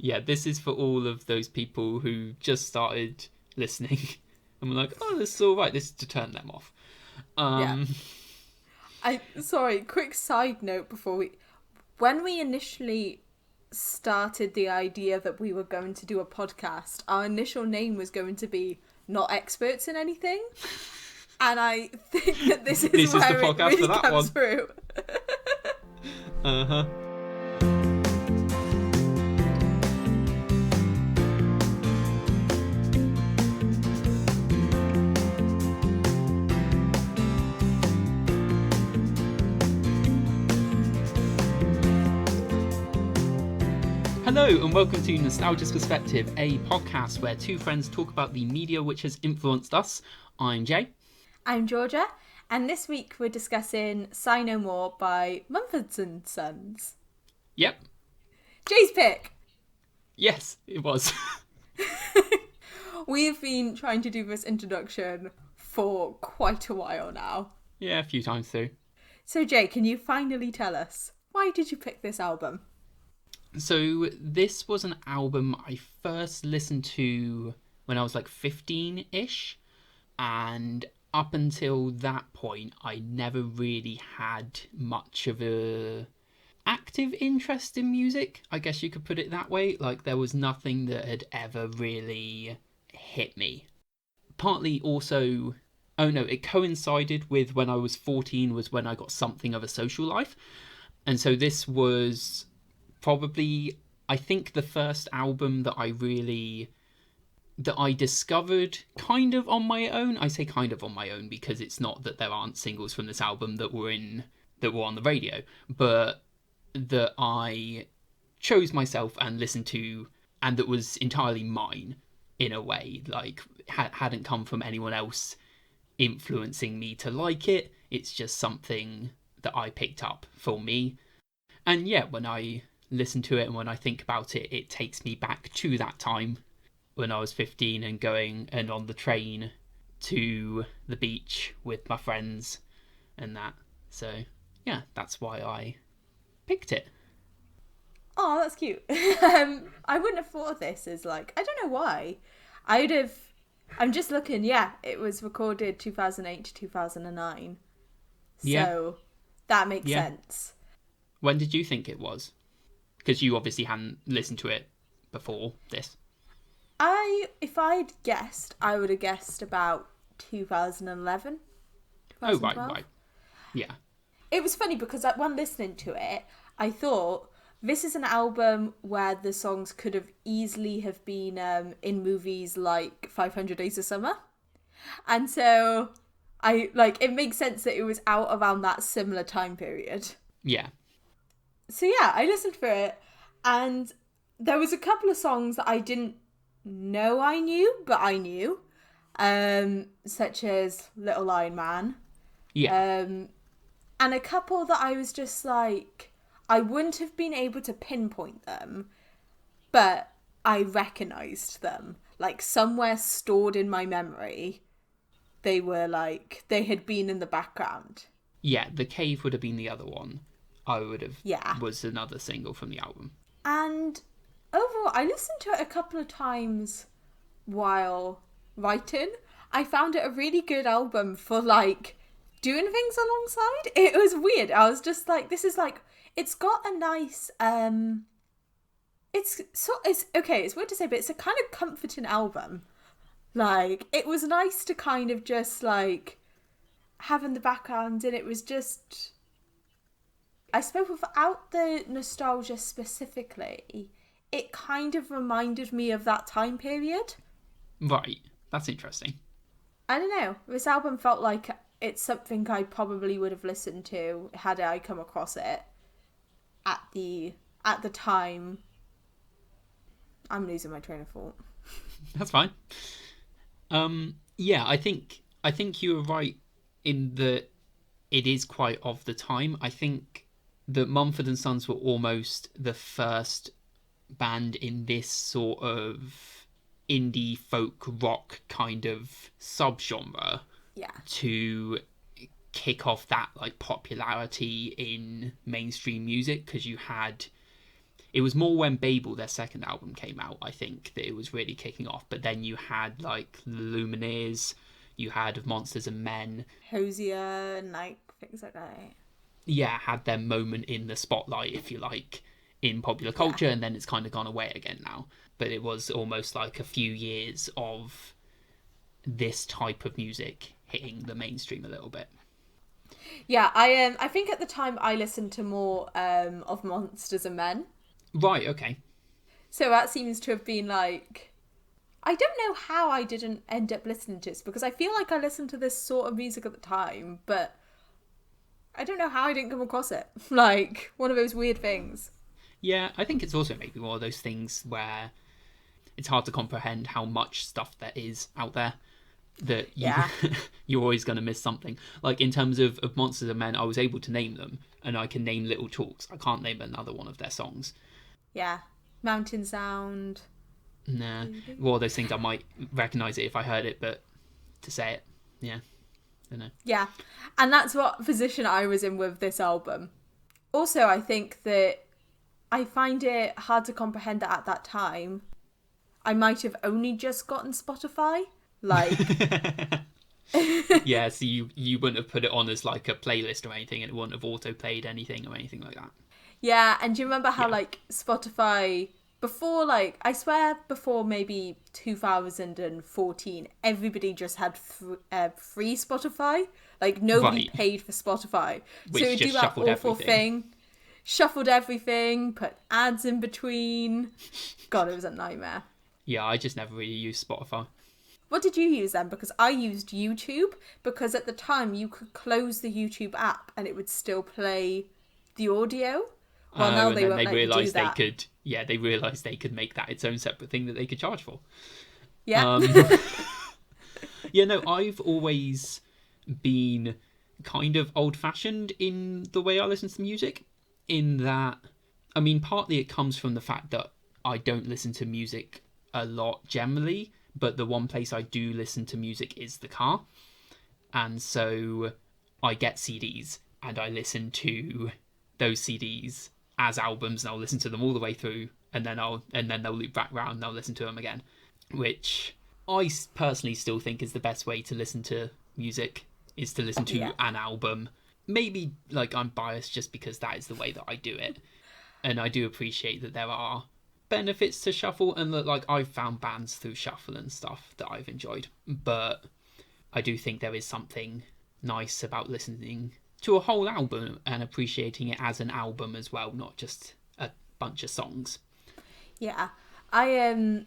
Yeah, this is for all of those people who just started listening and were like, oh, this is all right. This is to turn them off. Yeah. Sorry, quick side note when we initially started the idea that we were going to do a podcast, our initial name was going to be Not Experts in Anything. And I think that this is where the it podcast really for that comes one. through. Uh-huh. Hello and welcome to Nostalgia's Perspective, a podcast where two friends talk about the media which has influenced us. I'm Jay. I'm Georgia, and this week we're discussing Sigh No More by Mumford Sons. Yep. Jay's pick! Yes, it was. We've been trying to do this introduction for quite a while now. Yeah, a few times through. So Jay, can you finally tell us, why did you pick this album? So this was an album I first listened to when I was like 15-ish, and up until that point I never really had much of a active interest in music, I guess you could put it that way. Like, there was nothing that had ever really hit me. Partly also, it coincided with when I was 14 was when I got something of a social life, and so this was probably, I think, the first album that I discovered kind of on my own. I say kind of on my own because it's not that there aren't singles from this album that were on the radio, but that I chose myself and listened to, and that was entirely mine in a way. Like, hadn't come from anyone else influencing me to like it. It's just something that I picked up for me. And yeah, when I listen to it and when I think about it, it takes me back to that time when I was 15 and going and on the train to the beach with my friends and that. So yeah, that's why I picked it. Oh, that's cute. I wouldn't have thought of this as like, I don't know why. I'm just looking, yeah, it was recorded 2008 to 2009. Yeah. So that makes sense. When did you think it was? Because you obviously hadn't listened to it before this. If I'd guessed, I would have guessed about 2011, 2012. Oh, right. Yeah. It was funny because when listening to it, I thought this is an album where the songs could have easily have been in movies like 500 Days of Summer. And so it makes sense that it was out around that similar time period. Yeah. So yeah, I listened for it, and there was a couple of songs that I didn't know I knew, but I knew, such as Little Iron Man. Yeah. And a couple that I was just like, I wouldn't have been able to pinpoint them, but I recognised them. Like, somewhere stored in my memory, they were like, they had been in the background. Yeah, The Cave would have been the other one. I would have. Yeah. Was another single from the album. And overall, I listened to it a couple of times while writing. I found it a really good album for, like, doing things alongside. It was weird. I was just like, this is like, it's got a nice, it's weird to say, but it's a kind of comforting album. Like, it was nice to kind of just, like, have in the background, and it was just, I suppose without the nostalgia specifically, it kind of reminded me of that time period. Right. That's interesting. I don't know. This album felt like it's something I probably would have listened to had I come across it at the time. I'm losing my train of thought. That's fine. Yeah, I think you were right in that it is quite of the time. I think that Mumford Sons were almost the first band in this sort of indie folk rock kind of subgenre to kick off that like popularity in mainstream music, because you had It was more when Babel, their second album, came out, I think, that it was really kicking off. But then you had, like, the Lumineers, you had Monsters and Men. Hosier and, like, things like that. Yeah, had their moment in the spotlight, if you like, in popular culture, and then it's kind of gone away again now. But it was almost like a few years of this type of music hitting the mainstream a little bit. Yeah, I think at the time I listened to more of Monsters and Men. Right, okay. So that seems to have been like... I don't know how I didn't end up listening to this, because I feel like I listened to this sort of music at the time, but I don't know how I didn't come across it. Like, one of those weird things. Yeah, I think it's also maybe one of those things where it's hard to comprehend how much stuff there is out there that you're always going to miss something. Like, in terms of Monsters and Men, I was able to name them, and I can name Little Talks. I can't name another one of their songs. Yeah. Mountain Sound. Nah. Well, those things I might recognise it if I heard it, but to say it, yeah. I don't know. Yeah. And that's what position I was in with this album. Also, I think that I find it hard to comprehend that at that time I might have only just gotten Spotify. Like... Yeah, so you wouldn't have put it on as like a playlist or anything, and it wouldn't have auto-played anything or anything like that. Yeah, and do you remember how, like, Spotify, before, like, I swear before maybe 2014, everybody just had free Spotify. Like, nobody paid for Spotify. Which so it would do that awful thing. Shuffled everything, put ads in between. God, it was a nightmare. Yeah, I just never really used Spotify. What did you use then? Because I used YouTube, because at the time you could close the YouTube app and it would still play the audio. Well, now they won't let you do that. They realised they could make that its own separate thing that they could charge for. Yeah. Yeah, no, I've always been kind of old-fashioned in the way I listen to music, in that, I mean, partly it comes from the fact that I don't listen to music a lot generally, but the one place I do listen to music is the car. And so I get CDs and I listen to those CDs as albums, and I'll listen to them all the way through, and then they'll loop back round and I'll listen to them again, which I personally still think is the best way to listen to music, is to listen to an album. Maybe, like, I'm biased just because that is the way that I do it, and I do appreciate that there are benefits to shuffle, and that, like, I've found bands through shuffle and stuff that I've enjoyed, but I do think there is something nice about listening to a whole album and appreciating it as an album as well, not just a bunch of songs. Yeah. I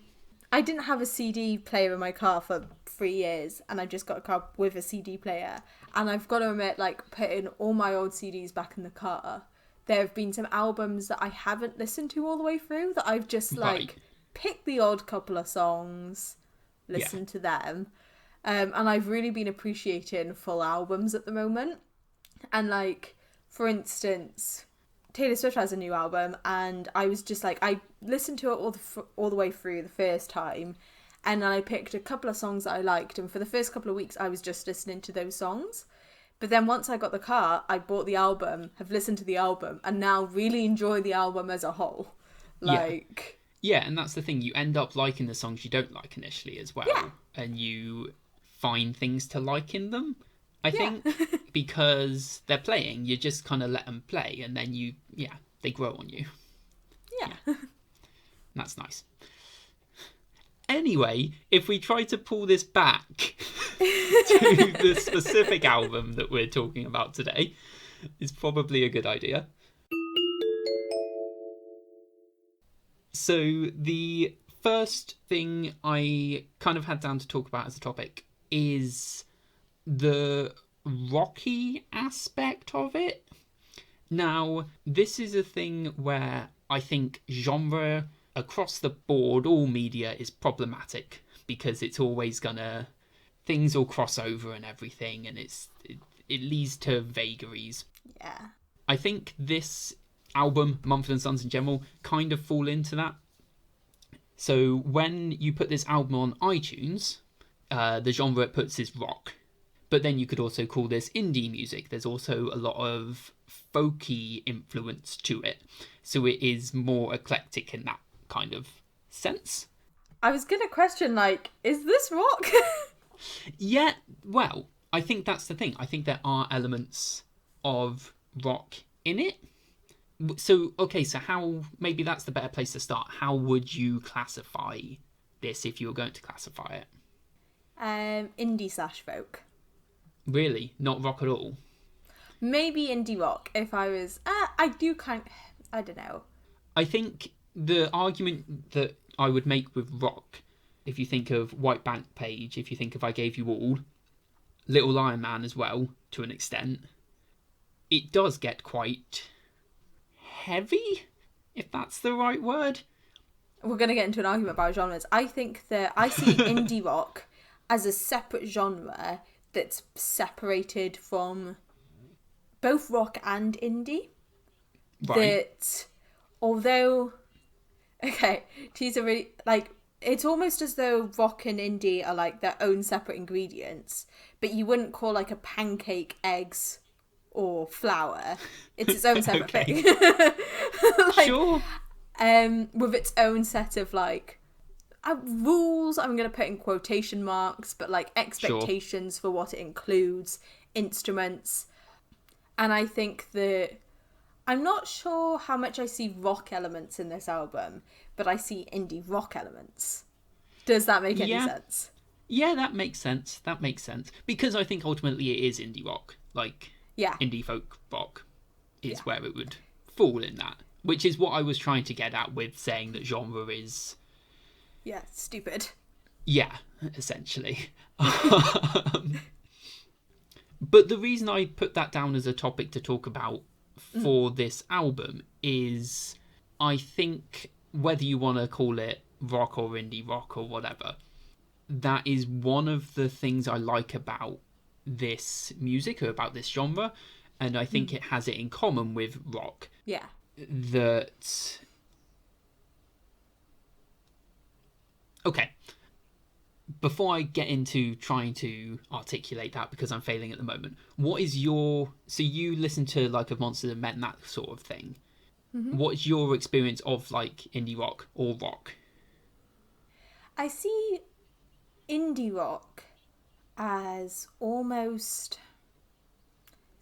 didn't have a CD player in my car for 3 years, and I just got a car with a CD player, and I've got to admit, like, putting all my old CDs back in the car, there have been some albums that I haven't listened to all the way through, that I've just, like, picked the odd couple of songs, listened to them, and I've really been appreciating full albums at the moment. And, like, for instance, Taylor Swift has a new album, and I was just like, I listened to it all the way through the first time, and then I picked a couple of songs that I liked, and for the first couple of weeks I was just listening to those songs. But then once I got the car, I bought the album, have listened to the album, and now really enjoy the album as a whole. Like... Yeah, and that's the thing, you end up liking the songs you don't like initially as well, and you find things to like in them. I think because they're playing, you just kind of let them play, and then they grow on you. Yeah. That's nice. Anyway, if we try to pull this back to the specific album that we're talking about today, it's probably a good idea. So the first thing I kind of had down to talk about as a topic is the rocky aspect of it. Now, this is a thing where I think genre across the board, all media, is problematic, because it's always gonna, things will cross over and everything, and it leads to vagaries. Yeah. I think this album, Mumford Sons in general, kind of fall into that. So when you put this album on iTunes, the genre it puts is rock. But then you could also call this indie music. There's also a lot of folky influence to it. So it is more eclectic in that kind of sense. I was going to question, like, is this rock? Yeah, well, I think that's the thing. I think there are elements of rock in it. So, okay, so how, maybe that's the better place to start. How would you classify this if you were going to classify it? Indie/folk. Really? Not rock at all? Maybe indie rock if I was... I don't know. I think the argument that I would make with rock, if you think of White Blank Page, if you think of I Gave You All, Little Iron Man as well, to an extent, it does get quite heavy, if that's the right word. We're going to get into an argument about genres. I think that I see indie rock as a separate genre that's separated from both rock and indie. Right. That, although... Okay, these are really... Like, it's almost as though rock and indie are, like, their own separate ingredients, but you wouldn't call, like, a pancake eggs or flour. It's its own separate thing. Like, Sure. With its own set of, like, rules, I'm going to put in quotation marks, but, like, expectations for what it includes, instruments. And I think that I'm not sure how much I see rock elements in this album, but I see indie rock elements. Does that make any sense? Yeah, that makes sense. That makes sense. Because I think ultimately it is indie rock. Like, indie folk rock is where it would fall in that. Which is what I was trying to get at with saying that genre is... Yeah, stupid. Yeah, essentially. But the reason I put that down as a topic to talk about for this album is I think whether you want to call it rock or indie rock or whatever, that is one of the things I like about this music or about this genre, and I think it has it in common with rock. Yeah. That... Okay. Before I get into trying to articulate that, because I'm failing at the moment, what is your... So you listen to, like, of Monsters and Men, that sort of thing. Mm-hmm. What is your experience of, like, indie rock or rock? I see indie rock as almost...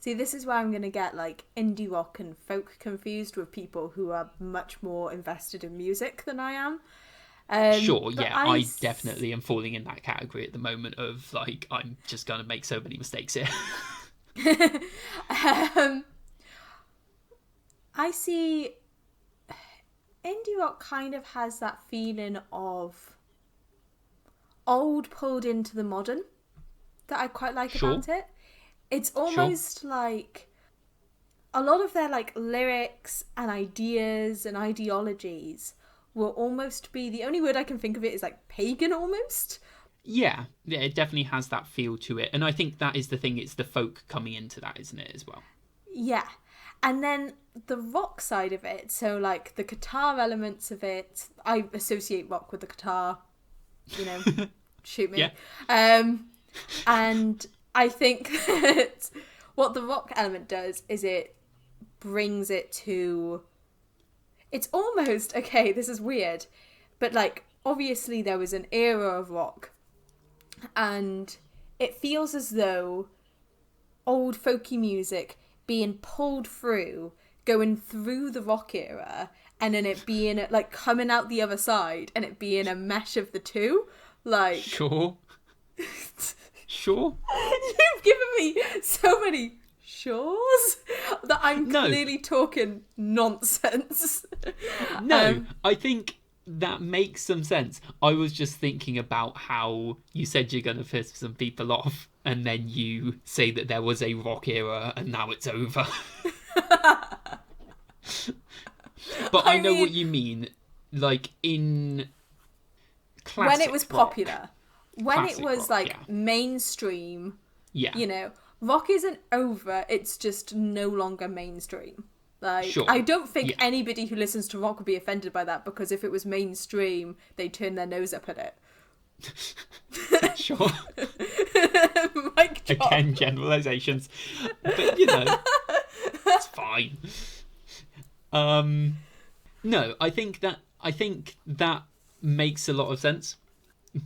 See, this is where I'm going to get, like, indie rock and folk confused with people who are much more invested in music than I am. Sure, yeah, I definitely am falling in that category at the moment of, like, I'm just going to make so many mistakes here. I see indie rock kind of has that feeling of old pulled into the modern that I quite like about it. It's almost like a lot of their, like, lyrics and ideas and ideologies will almost be, the only word I can think of it is, like, pagan almost. Yeah, it definitely has that feel to it. And I think that is the thing, it's the folk coming into that, isn't it, as well? Yeah. And then the rock side of it, so, like, the guitar elements of it, I associate rock with the guitar, you know, shoot me. Yeah. And I think that what the rock element does is it brings it to... It's almost, okay, this is weird, but, like, obviously there was an era of rock, and it feels as though old folky music being pulled through, going through the rock era, and then it being, like, coming out the other side, and it being a mesh of the two, like... Sure. Sure. You've given me so many... Shores that I'm clearly talking nonsense. No, I think that makes some sense. I was just thinking about how you said you're going to piss some people off, and then you say that there was a rock era and now it's over. But I know what you mean. Like, in classic when it was popular, when it was rock, like mainstream, you know, rock isn't over, it's just no longer mainstream. Like, sure. I don't think anybody who listens to rock would be offended by that, because if it was mainstream, they'd turn their nose up at it. Sure. Mic drop. Again, generalizations. But, you know, it's fine. No, I think that makes a lot of sense.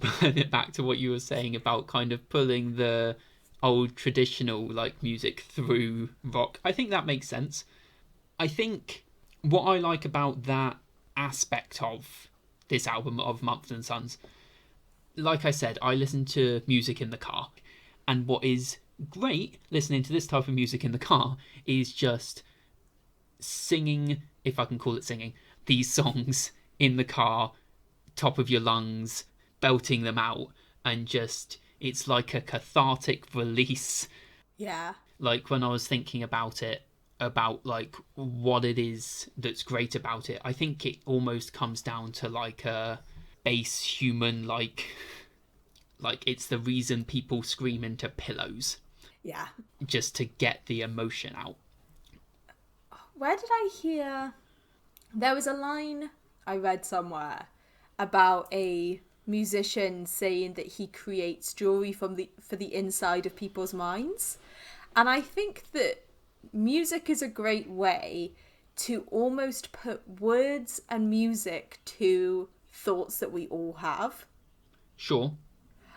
Putting it back to what you were saying about kind of pulling the old traditional like music through rock, I think that makes sense. I think what I like about that aspect of this album of Mumford Sons, like I said, I listen to music in the car, and what is great listening to this type of music in the car is just singing, if I can call it singing, these songs in the car, top of your lungs, belting them out, and just, it's like a cathartic release. Yeah. Like when I was thinking about it, about like what it is that's great about it, I think it almost comes down to like a base human, like it's the reason people scream into pillows. Yeah. Just to get the emotion out. Where did I hear? There was a line I read somewhere about a musician saying that he creates jewelry for the inside of people's minds. And I think that music is a great way to almost put words and music to thoughts that we all have. Sure.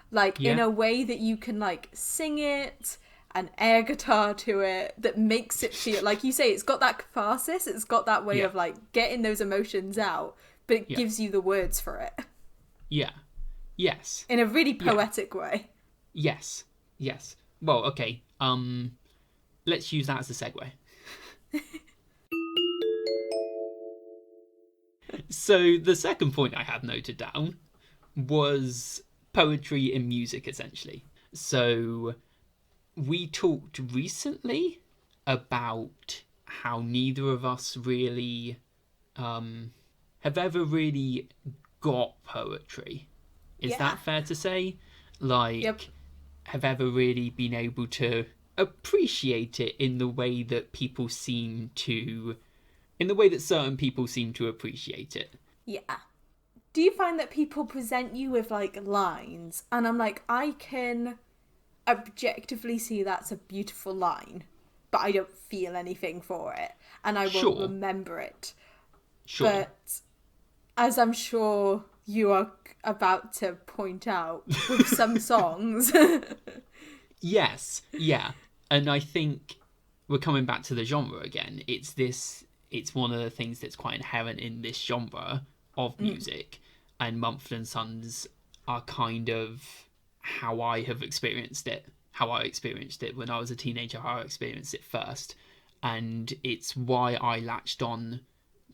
Like, in a way that you can, like, sing it and air guitar to it that makes it feel, like you say, it's got that catharsis, it's got that way of, like, getting those emotions out, but it gives you the words for it. Yeah. Yes. In a really poetic way. Yes. Yes. Well, okay. Let's use that as a segue. So the second point I had noted down was poetry in music, essentially. So we talked recently about how neither of us really have ever really got poetry. Is that fair to say? Like, have ever really been able to appreciate it in the way that people seem to, in the way that certain people seem to appreciate it. Yeah. Do you find that people present you with, like, lines, and I'm like, I can objectively see that's a beautiful line, but I don't feel anything for it, and I won't remember it. Sure. But as I'm sure you are about to point out with some songs. Yes, yeah. And I think we're coming back to the genre again. It's one of the things that's quite inherent in this genre of music, and Mumford Sons are kind of how I have experienced it. How I experienced it when I was a teenager, how I experienced it first. And it's why I latched on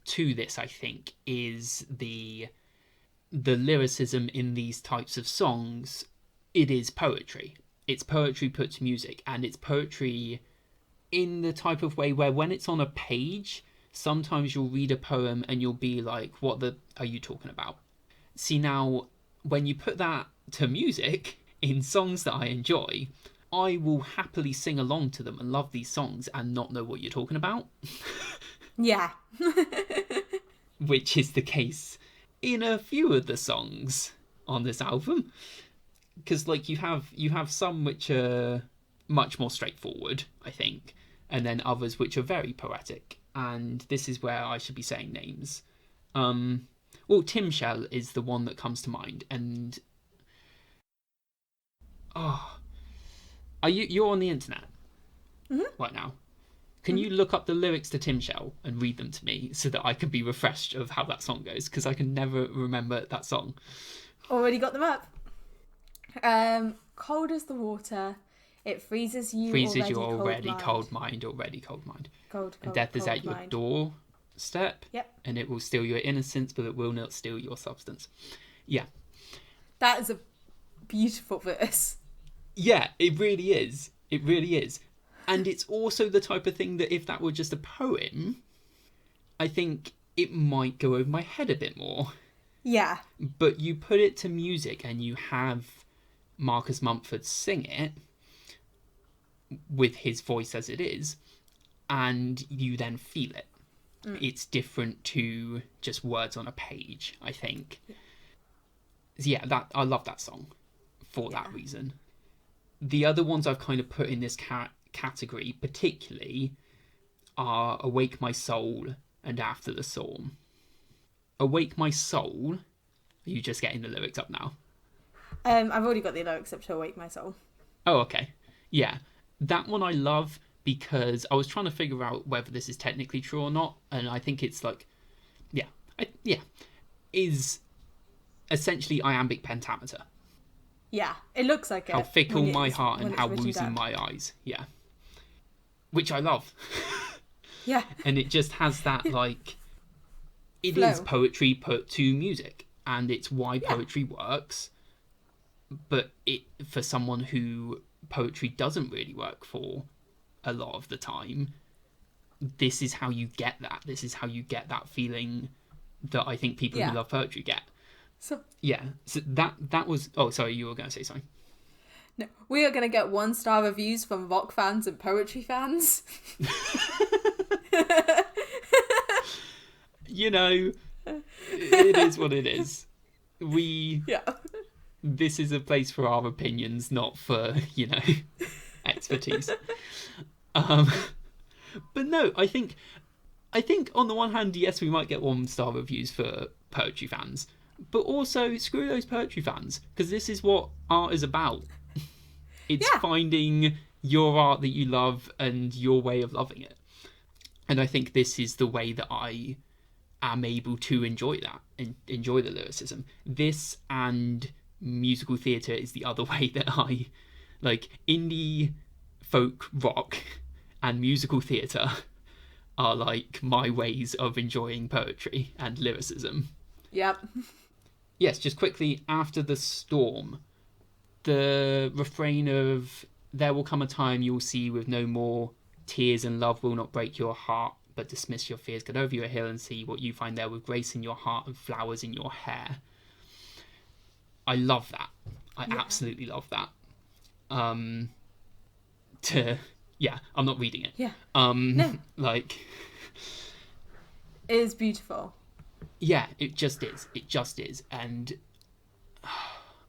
to this, I think, is the lyricism in these types of songs. It is poetry. It's poetry put to music, and it's poetry in the type of way where when it's on a page, sometimes you'll read a poem and you'll be like, what the are you talking about? See, now, when you put that to music in songs that I enjoy, I will happily sing along to them and love these songs and not know what you're talking about. Yeah. Which is the case in a few of the songs on this album. Because, like, you have some which are much more straightforward, I think, and then others which are very poetic. And this is where I should be saying names. Well, Tim Shell is the one that comes to mind, and you're on the internet right now. Can you look up the lyrics to Tim Shell and read them to me so that I can be refreshed of how that song goes? Because I can never remember that song. Already got them up. Cold as the water, it freezes you. Freezes your already cold mind. Already cold mind. Cold, and death cold is at your mind. doorstep. Yep. And it will steal your innocence, but it will not steal your substance. Yeah. That is a beautiful verse. Yeah, it really is. It really is. And it's also the type of thing that if that were just a poem, I think it might go over my head a bit more. Yeah. But you put it to music and you have Marcus Mumford sing it with his voice as it is, and you then feel it. It's different to just words on a page, I think. Yeah, that I love that song for that reason. The other ones I've kind of put in this category, particularly, are Awake My Soul and After the Storm. Awake My Soul. Are you just getting the lyrics up now? I've already got the lyrics up to Awake My Soul. Oh, okay. Yeah. That one I love because I was trying to figure out whether this is technically true or not, and I think it's like, is essentially iambic pentameter. Yeah, it looks like it. How fickle my heart and how woozy my eyes. Yeah. Which I love. Yeah. And it just has that, like, it flow. is poetry put to music, and it's why poetry works. But for someone who poetry doesn't really work for a lot of the time, this is how you get that. This is how you get that feeling that I think people who love poetry get. So that was... Oh, sorry, you were going to say something. No, we are going to get 1-star reviews from rock fans and poetry fans. You know, it is what it is. This is a place for our opinions, not for, expertise. But no, I think on the one hand, yes, we might get 1-star reviews for poetry fans, but also screw those poetry fans, because this is what art is about. It's finding your art that you love and your way of loving it. And I think this is the way that I am able to enjoy that and enjoy the lyricism. This and musical theatre is the other way that I like. Indie folk rock and musical theatre are like my ways of enjoying poetry and lyricism. Yep. Yes, just quickly, After the Storm, the refrain of "There will come a time you will see with no more tears, and love will not break your heart, but dismiss your fears. Get over your hill and see what you find there, with grace in your heart and flowers in your hair." I love that. I absolutely love that. I'm not reading it. Yeah. No. Like, it is beautiful. Yeah, it just is. It just is. And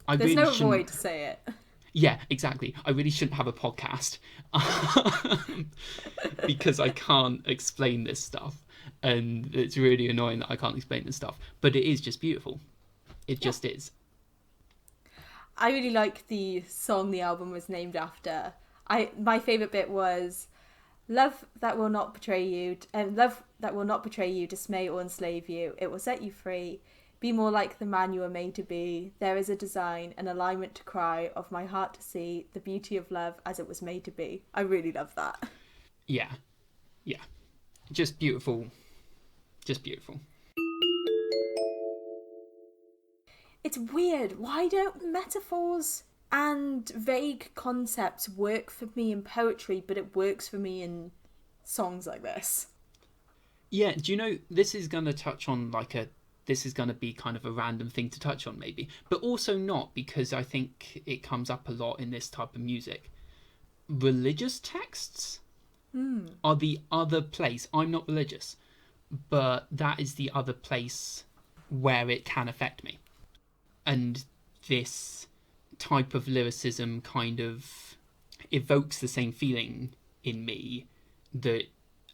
there's no way to say it. Yeah, exactly. I really shouldn't have a podcast because I can't explain this stuff. And it's really annoying that I can't explain this stuff. But it is just beautiful. It just is. I really like the song the album was named after. My favourite bit was love that will not betray you, dismay or enslave you. It will set you free. Be more like the man you were made to be. There is a design, an alignment to cry, of my heart to see, the beauty of love as it was made to be. I really love that. Yeah. Yeah. Just beautiful. Just beautiful. It's weird. Why don't metaphors and vague concepts work for me in poetry, but it works for me in songs like this? Yeah, do you know, this is going to touch on this is going to be kind of a random thing to touch on maybe, but also not, because I think it comes up a lot in this type of music. Religious texts are the other place. I'm not religious, but that is the other place where it can affect me. And this type of lyricism kind of evokes the same feeling in me that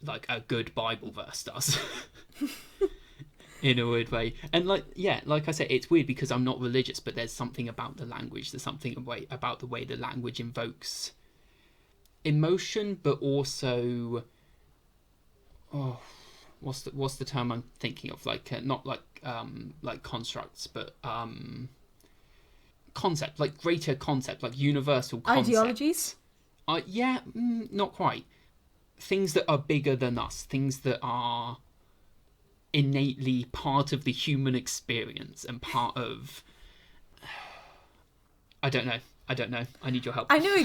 like a good Bible verse does. In a weird way. And like I said, it's weird because I'm not religious, but there's something about the language. There's something about the way the language invokes emotion, but also what's the term I'm thinking of? Like not like constructs, but concept, like greater concept, like universal concepts. Ideologies? Not quite. Things that are bigger than us, things that are innately part of the human experience and part of... I don't know. I need your help. I know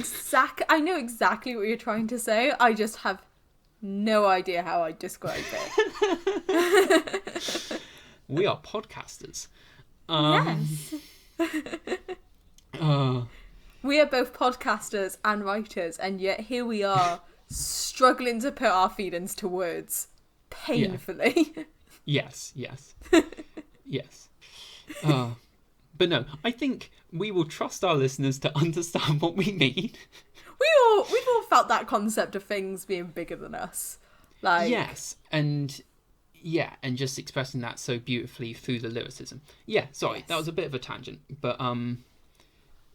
exactly what you're trying to say. I just have no idea how I describe it. We are podcasters. Yes. We are both podcasters and writers, and yet here we are struggling to put our feelings to words painfully. Yes. But no, I think we will trust our listeners to understand what we mean. We've all felt that concept of things being bigger than us. Like, Yes, and just expressing that so beautifully through the lyricism. Yeah, sorry, yes. that was a bit of a tangent, but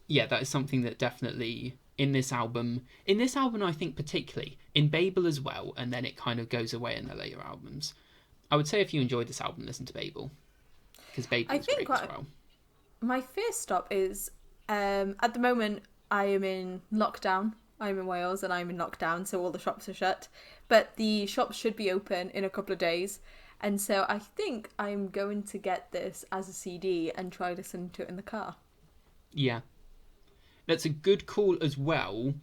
yeah, that is something that definitely in this album I think particularly, in Babel as well, and then it kind of goes away in the later albums. I would say if you enjoyed this album, listen to Babel, because Babel is great as well. My first stop is, at the moment, I am in lockdown. I'm in Wales and I'm in lockdown, so all the shops are shut. But the shops should be open in a couple of days. And so I think I'm going to get this as a CD and try listening to it in the car. Yeah. That's a good call as well,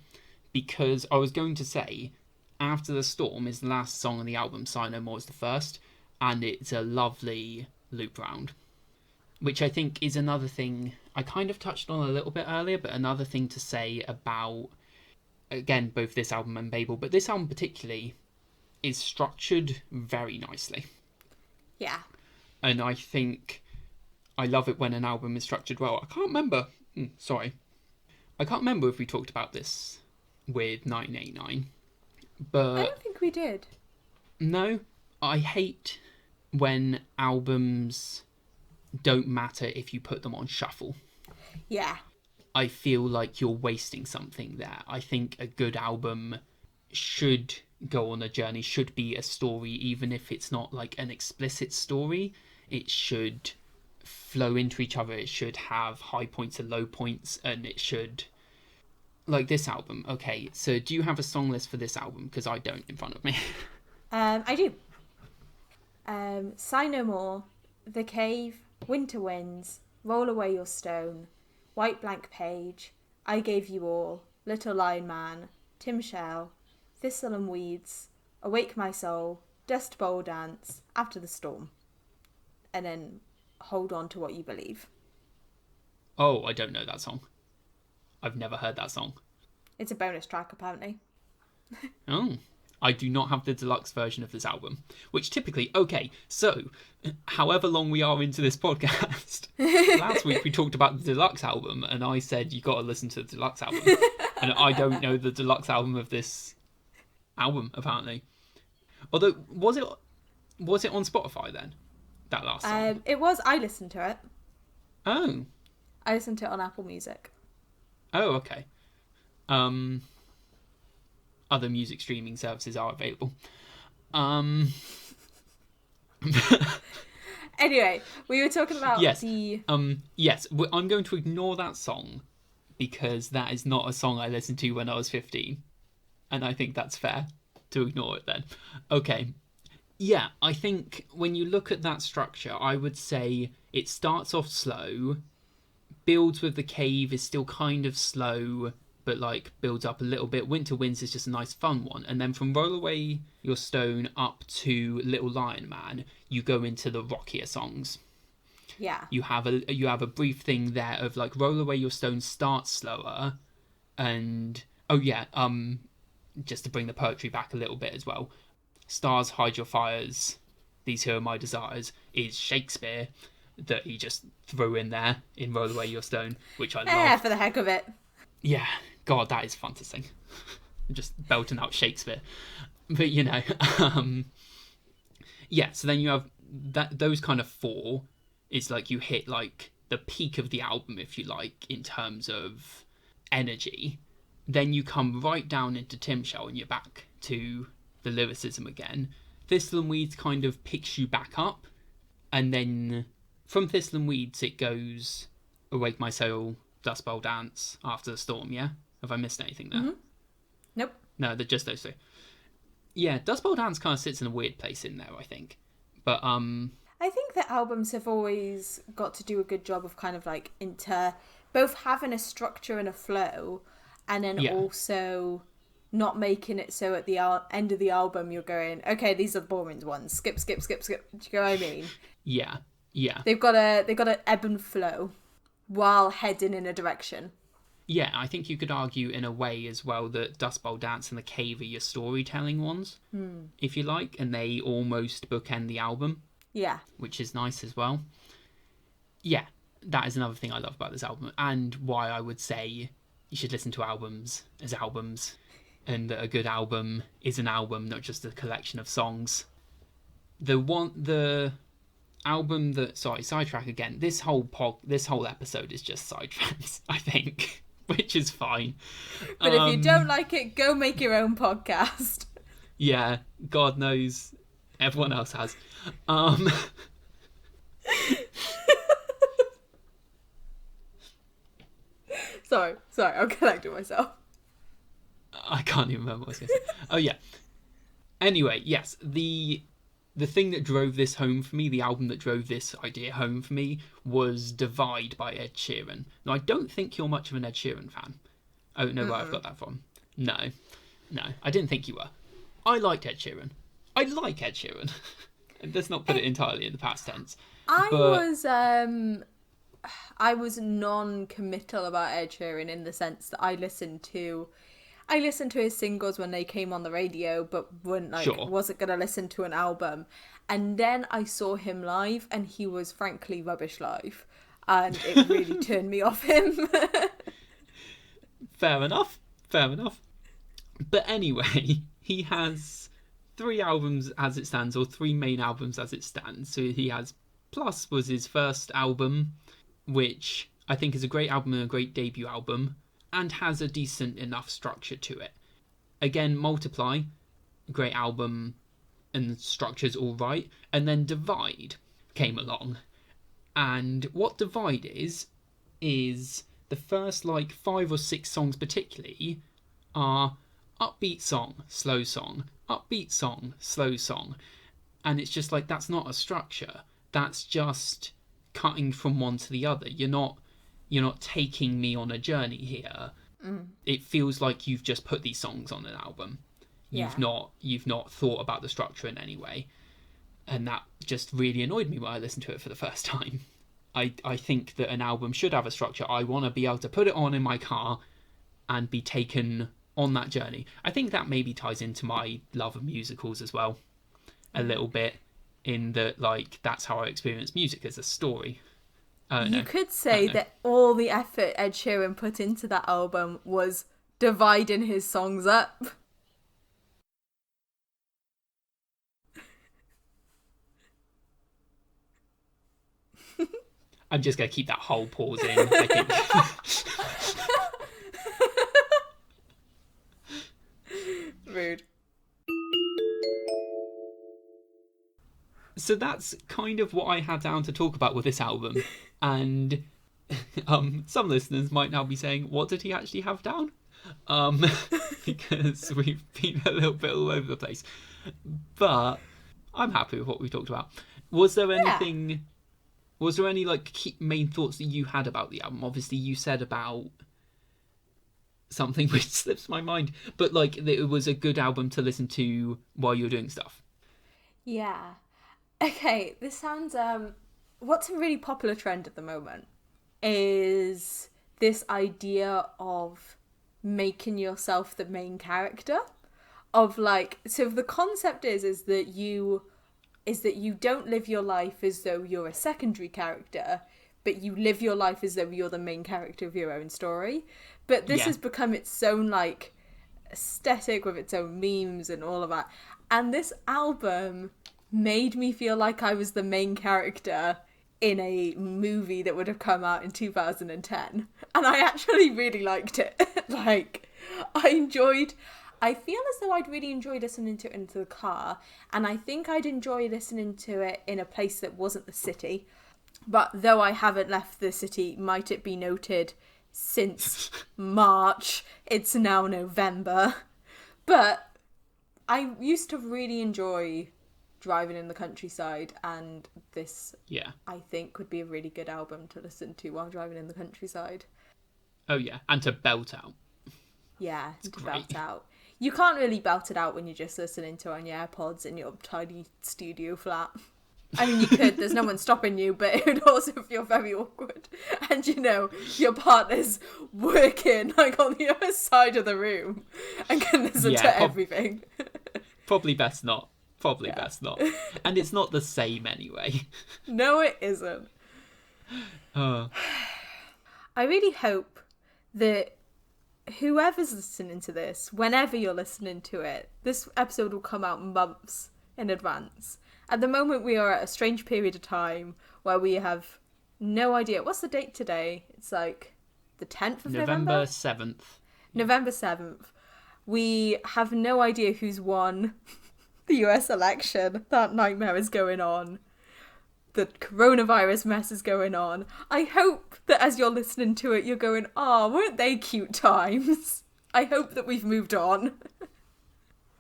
because I was going to say, After the Storm is the last song on the album, Sigh No More is the first, and it's a lovely loop round. Which I think is another thing I kind of touched on a little bit earlier, but another thing to say about, again, both this album and Babel, but this album particularly is structured very nicely. Yeah. And I think I love it when an album is structured well. I can't remember. I can't remember if we talked about this with 1989. But I don't think we did. No, I hate when albums don't matter if you put them on shuffle. Yeah. I feel like you're wasting something there. I think a good album should go on a journey, should be a story, even if it's not like an explicit story. It should flow into each other. It should have high points and low points, and it should... Like this album. Okay, so do you have a song list for this album? Because I don't in front of me. I do. Sigh No More, The Cave, Winter Winds, Roll Away Your Stone, White Blank Page, I Gave You All, Little Lion Man, Tim Shell, Thistle and Weeds, Awake My Soul, Dust Bowl Dance, After the Storm. And then Hold On to What You Believe. Oh, I don't know that song. I've never heard that song. It's a bonus track, apparently. Oh, I do not have the deluxe version of this album, which typically, okay, so however long we are into this podcast, last week we talked about the deluxe album and I said you got to listen to the deluxe album. And I don't know the deluxe album of this album, apparently. Although, was it on Spotify then? That last song? It was. I listened to it. Oh. I listened to it on Apple Music. Oh, okay. Other music streaming services are available. Anyway, we were talking about the... Yes, I'm going to ignore that song because that is not a song I listened to when I was 15. And I think that's fair to ignore it then. Okay. Yeah, I think when you look at that structure, I would say it starts off slow, builds with The Cave is still kind of slow, but like builds up a little bit. Winter Winds is just a nice fun one. And then from Roll Away Your Stone up to Little Lion Man, you go into the rockier songs. Yeah. You have a brief thing there of like Roll Away Your Stone starts slower, and just to bring the poetry back a little bit as well. Stars Hide Your Fires, These Here Are My Desires is Shakespeare that he just threw in there in Roll Away Your Stone, which I love. Yeah, for the heck of it. Yeah, God, that is fun to sing. Just belting out Shakespeare. But, so then you have those kind of four. It's like you hit like the peak of the album, if you like, in terms of energy. Then you come right down into Tim Shell and you're back to the lyricism again. Thistle and Weeds kind of picks you back up. And then from Thistle and Weeds it goes Awake My Soul, Dust Bowl Dance, After the Storm, yeah? Have I missed anything there? Mm-hmm. Nope. No, they're just those two. Yeah, Dust Bowl Dance kind of sits in a weird place in there, I think. But, I think that albums have always got to do a good job of kind of like both having a structure and a flow, and then also not making it so at the end of the album you're going, okay, these are the boring ones. Skip. Do you know what I mean? Yeah. They've got to ebb and flow while heading in a direction. Yeah, I think you could argue in a way as well that Dust Bowl Dance and The Cave are your storytelling ones, if you like, and they almost bookend the album. Yeah. Which is nice as well. Yeah, that is another thing I love about this album, and why I would say you should listen to albums as albums, and that a good album is an album, not just a collection of songs. The album that, sorry, sidetrack again. This whole episode is just sidetracks, I think, which is fine. But if you don't like it, go make your own podcast. Yeah, God knows everyone else has. Sorry, I'm collecting myself. I can't even remember what I was going to say. Oh yeah. Anyway, yes, the thing that drove this home for me, the album that drove this idea home for me, was Divide by Ed Sheeran. Now, I don't think you're much of an Ed Sheeran fan. I don't know where I've got that from. No, I didn't think you were. I liked Ed Sheeran. I like Ed Sheeran. Let's not put it entirely in the past tense. I was non-committal about Ed Sheeran in the sense that I listened to his singles when they came on the radio, but wasn't going to listen to an album. And then I saw him live, and he was frankly rubbish live. And it really turned me off him. Fair enough. But anyway, he has 3 albums as it stands, or 3 main albums as it stands. So he has Plus was his first album, which I think is a great album and a great debut album, and has a decent enough structure to it. Again, Multiply, great album, and the structure's all right. And then Divide came along. And what Divide is the first 5 or 6 songs particularly are upbeat song, slow song, upbeat song, slow song. And it's just that's not a structure. That's just cutting from one to the other. You're not taking me on a journey here. It feels like you've just put these songs on an album. You've not thought about the structure in any way. And that just really annoyed me when I listened to it for the first time. I think that an album should have a structure. I want to be able to put it on in my car and be taken on that journey. I think that maybe ties into my love of musicals as well, a little bit, in that that's how I experience music, as a story. You could say that all the effort Ed Sheeran put into that album was dividing his songs up. I'm just going to keep that whole pause in, I think. Rude. So that's kind of what I had down to talk about with this album. And some listeners might now be saying, what did he actually have down? Because we've been a little bit all over the place. But I'm happy with what we talked about. Was there anything... Yeah. Was there any key main thoughts that you had about the album? Obviously, you said about something which slips my mind, but that it was a good album to listen to while you're doing stuff. Yeah. Okay, this sounds... what's a really popular trend at the moment is this idea of making yourself the main character. Of so the concept is that you don't live your life as though you're a secondary character, but you live your life as though you're the main character of your own story. But this has become its own aesthetic with its own memes and all of that. And this album made me feel like I was the main character in a movie that would have come out in 2010. And I actually really liked it. I feel as though I'd really enjoy listening to it into the car, and I think I'd enjoy listening to it in a place that wasn't the city. But though I haven't left the city, might it be noted, since March, it's now November. But I used to really enjoy driving in the countryside, and this, I think, would be a really good album to listen to while driving in the countryside. Oh yeah, and to belt out. Yeah, to belt out. You can't really belt it out when you're just listening to it on your AirPods in your tiny studio flat. I mean, you could, there's no one stopping you, but it would also feel very awkward. And your partner's working on the other side of the room and can listen to everything. Probably best not. Best not. And it's not the same anyway. No, it isn't. Oh, I really hope that whoever's listening to this, whenever you're listening to it, this episode will come out months in advance. At the moment, we are at a strange period of time where we have no idea. What's the date today? It's like the 10th of November November? 7th. November 7th. We have no idea who's won the US election. That nightmare is going on. The coronavirus mess is going on. I hope that as you're listening to it, you're going, oh, weren't they cute times? I hope that we've moved on.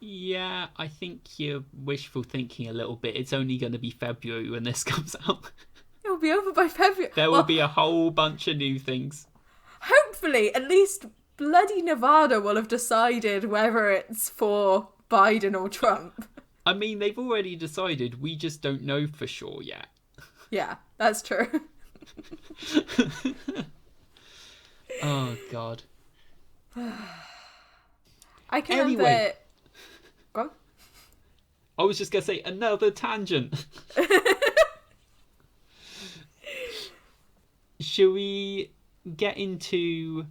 Yeah, I think you're wishful thinking a little bit. It's only going to be February when this comes out. It'll be over by February. There will be a whole bunch of new things. Hopefully, at least bloody Nevada will have decided whether it's for Biden or Trump. I mean, they've already decided. We just don't know for sure yet. Yeah, that's true. Oh, God. I can Anyway. remember... Go on. I was just going to say another tangent. Shall we get into...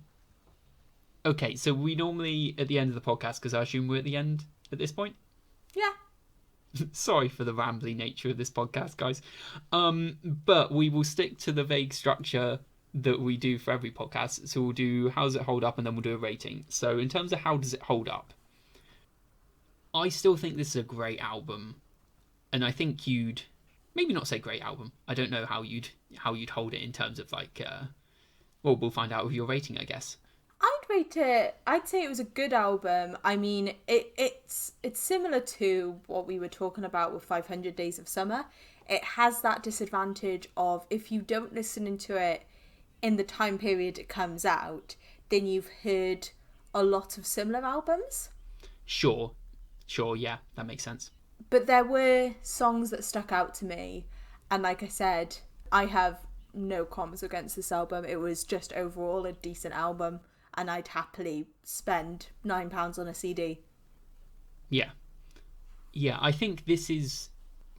Okay, so we normally, at the end of the podcast, because I assume we're at the end at this point? Yeah. Sorry for the rambly nature of this podcast, guys. But we will stick to the vague structure that we do for every podcast. So we'll do how does it hold up, and then we'll do a rating. So in terms of how does it hold up, I still think this is a great album. And I think you'd maybe not say great album. I don't know how you'd hold it in terms of like well, we'll find out with your rating, I guess. I'd rate it. I'd say it was a good album. I mean, it's similar to what we were talking about with 500 Days of Summer. It has that disadvantage of if you don't listen into it in the time period it comes out, then you've heard a lot of similar albums. Sure, yeah, that makes sense. But there were songs that stuck out to me, and like I said, I have no qualms against this album. It was just overall a decent album. And I'd happily spend £9 on a CD. Yeah, I think this is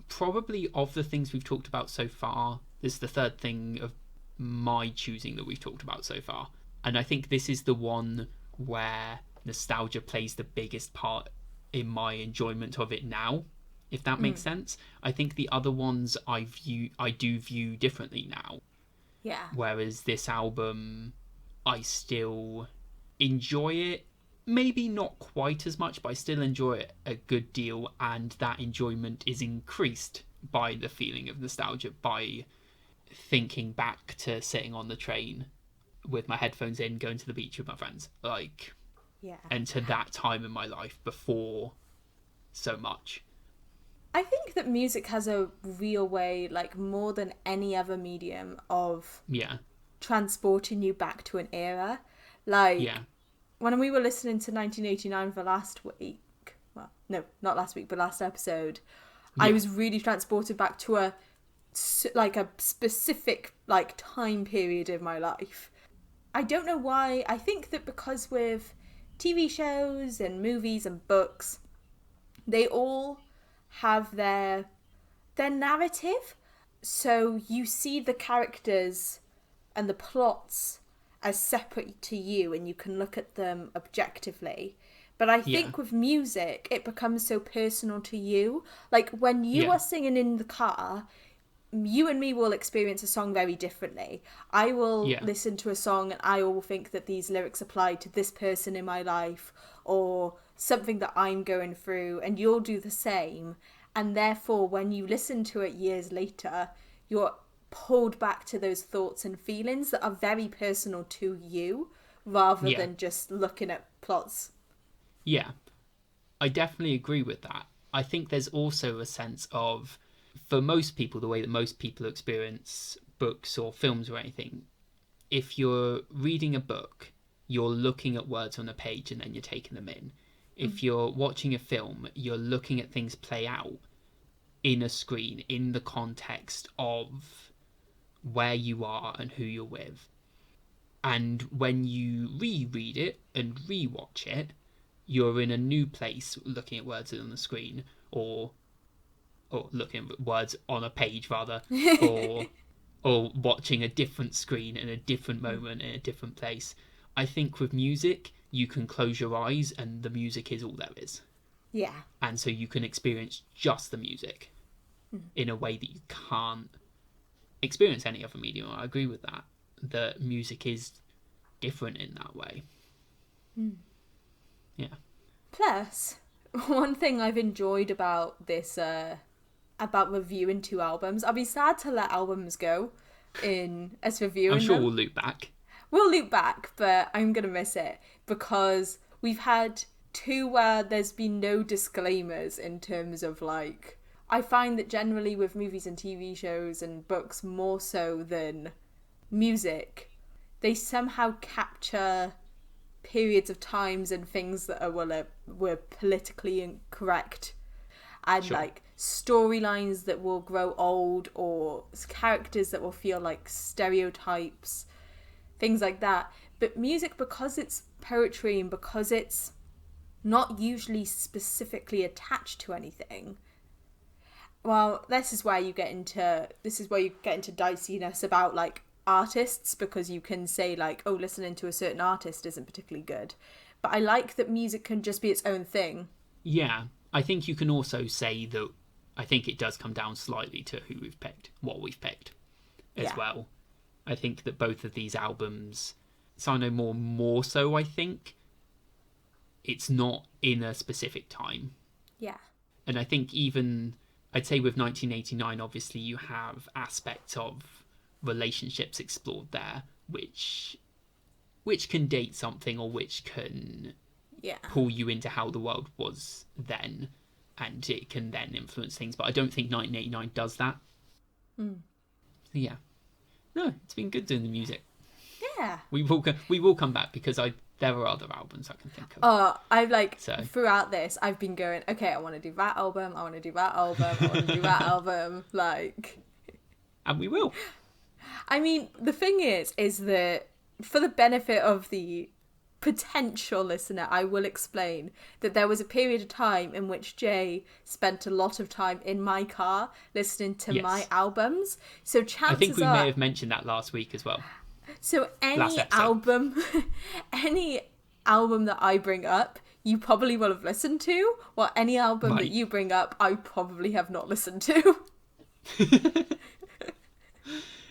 probably, of the things we've talked about so far, this is the third thing of my choosing that we've talked about so far. And I think this is the one where nostalgia plays the biggest part in my enjoyment of it now, if that makes sense. I think the other ones I do view differently now. Yeah. Whereas this album, I still enjoy it. Maybe not quite as much, but I still enjoy it a good deal. And that enjoyment is increased by the feeling of nostalgia, by thinking back to sitting on the train with my headphones in, going to the beach with my friends. Yeah. And to that time in my life before so much. I think that music has a real way, like more than any other medium, of transporting you back to an era. Like, when we were listening to 1989 for last week, well, no, not last week, but last episode, I was really transported back to a specific, time period in my life. I don't know why. I think that because with TV shows and movies and books, they all have their narrative. So you see the characters and the plots as separate to you, and you can look at them objectively. But I think with music, it becomes so personal to you. Like when you are singing in the car, you and me will experience a song very differently. I will listen to a song and I will think that these lyrics apply to this person in my life or something that I'm going through, and you'll do the same. And therefore, when you listen to it years later, you're pulled back to those thoughts and feelings that are very personal to you rather than just looking at plots. Yeah, I definitely agree with that. I think there's also a sense of, for most people, the way that most people experience books or films or anything, if you're reading a book, you're looking at words on a page and then you're taking them in. If you're watching a film, you're looking at things play out in a screen, in the context of where you are and who you're with. And when you reread it and rewatch it, you're in a new place looking at words on the screen, or looking at words on a page rather, or or watching a different screen in a different moment in a different place. I think with music, you can close your eyes and the music is all there is. Yeah. And so you can experience just the music in a way that you can't experience any other medium. I agree with that. The music is different in that way. Yeah. Plus, one thing I've enjoyed about this, about reviewing 2 albums, I'll be sad to let albums go as reviewing I'm sure them. we'll loop back. We'll loop back, but I'm going to miss it because we've had 2 where there's been no disclaimers in terms of like, I find that generally with movies and TV shows and books more so than music, they somehow capture periods of times and things that were politically incorrect, and Sure. like storylines that will grow old or characters that will feel like stereotypes, things like that. But music, because it's poetry and because it's not usually specifically attached to anything, well, this is where you get into diciness about like artists, because you can say like, oh, listening to a certain artist isn't particularly good. But I like that music can just be its own thing. Yeah. I think you can also say that I think it does come down slightly to who we've picked, what we've picked as well. I think that both of these albums, Sigh No More more so, I think, it's not in a specific time. Yeah. And I think even, I'd say with 1989, obviously you have aspects of relationships explored there, which can date something or which can pull you into how the world was then, and it can then influence things. But I don't think 1989 does that. So yeah. No, it's been good doing the music. Yeah. We will come back because there are other albums I can think of. Oh, I've like, throughout this, I've been going, okay, I want to do that album, I want to do that album, I want to do that album, like... And we will. I mean, the thing is that for the benefit of the potential listener, I will explain that there was a period of time in which Jay spent a lot of time in my car listening to my albums. So chances are... I think we may have mentioned that last week as well. So any album that I bring up, you probably will have listened to, while any album that you bring up, I probably have not listened to.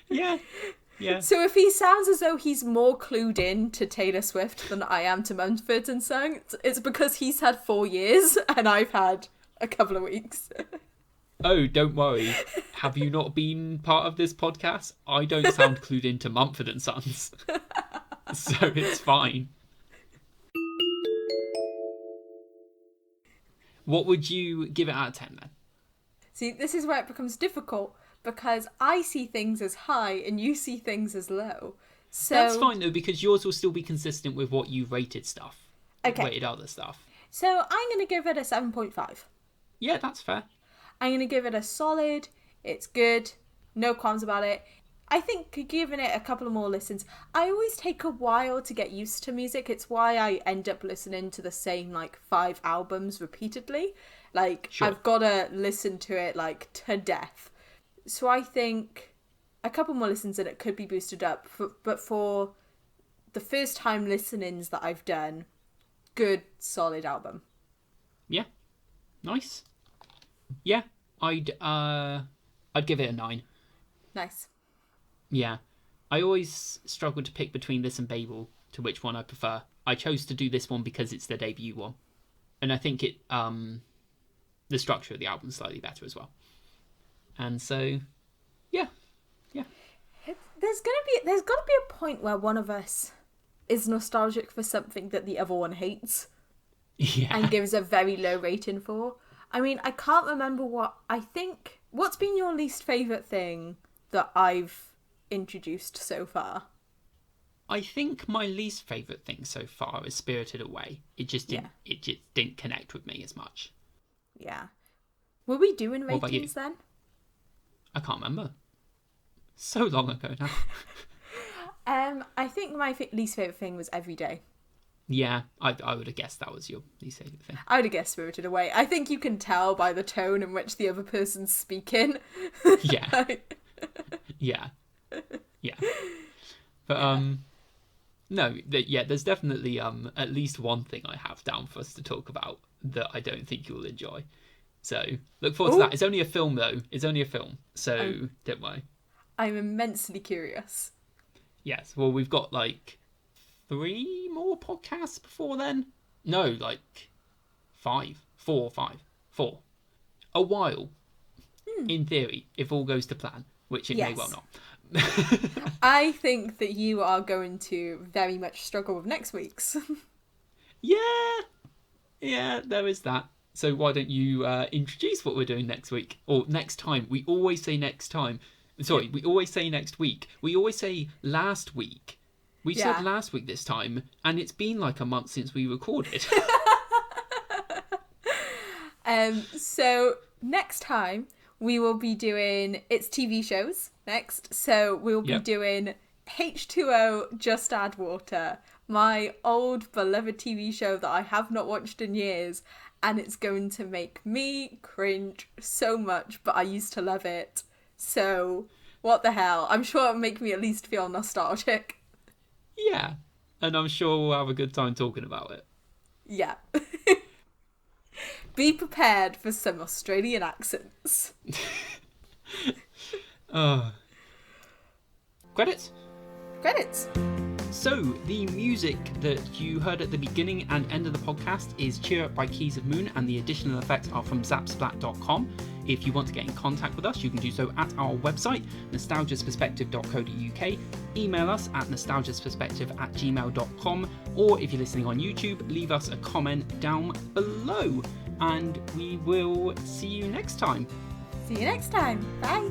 Yeah. So if he sounds as though he's more clued in to Taylor Swift than I am to Mumford Sons, it's because he's had 4 years and I've had a couple of weeks. Oh, don't worry. Have you not been part of this podcast? I don't sound clued into Mumford & Sons. So it's fine. What would you give it out of 10 then? See, this is where it becomes difficult, because I see things as high and you see things as low. So that's fine though, because yours will still be consistent with what you rated stuff. Okay. Rated other stuff. So I'm going to give it a 7.5. Yeah, that's fair. I'm going to give it a solid. It's good. No qualms about it. I think giving it a couple of more listens, I always take a while to get used to music. It's why I end up listening to the same, 5 albums repeatedly. Sure. I've got to listen to it, to death. So I think a couple more listens and it could be boosted up. But for the first time listenings that I've done, good, solid album. Yeah. Nice. Yeah. I'd give it a 9. Nice. Yeah. I always struggle to pick between this and Babel to which one I prefer. I chose to do this one because it's the debut one. And I think it the structure of the album is slightly better as well. And so yeah. There's got to be a point where one of us is nostalgic for something that the other one hates. Yeah. And gives a very low rating for. I mean, I can't remember what's been your least favourite thing that I've introduced so far? I think my least favourite thing so far is Spirited Away. It just didn't connect with me as much. Yeah. Were we doing ratings then? I can't remember. So long ago now. I think my least favourite thing was Every Day. Yeah, I would have guessed that was your least favourite thing. I would have guessed Spirited Away. I think you can tell by the tone in which the other person's speaking. Yeah. Yeah. Yeah. But no, there's definitely at least one thing I have down for us to talk about that I don't think you'll enjoy. So look forward to that. It's only a film though. It's only a film, so don't worry. I'm immensely curious. Yes. Well, we've got like 3 more podcasts before then. No, like 5, 4, 5, 4. A while, in theory, if all goes to plan, which it may well not. I think that you are going to very much struggle with next week's. Yeah, there is that. So why don't you introduce what we're doing next week? Or next time. We always say next time. Sorry, we always say next week. We always say last week. We said last week this time, and it's been like a month since we recorded. So next time we will be doing it's TV shows next. So we'll be doing H2O Just Add Water, my old beloved TV show that I have not watched in years, and it's going to make me cringe so much, but I used to love it. So what the hell? I'm sure it'll make me at least feel nostalgic. Yeah, and I'm sure we'll have a good time talking about it. Yeah. Be prepared for some Australian accents. Credits? Credits. So, the music that you heard at the beginning and end of the podcast is Cheer Up by Keys of Moon, and the additional effects are from zapsplat.com. If you want to get in contact with us, you can do so at our website, nostalgiasperspective.co.uk, email us at nostalgiasperspective@gmail.com, or if you're listening on YouTube, leave us a comment down below, and we will see you next time. See you next time. Bye.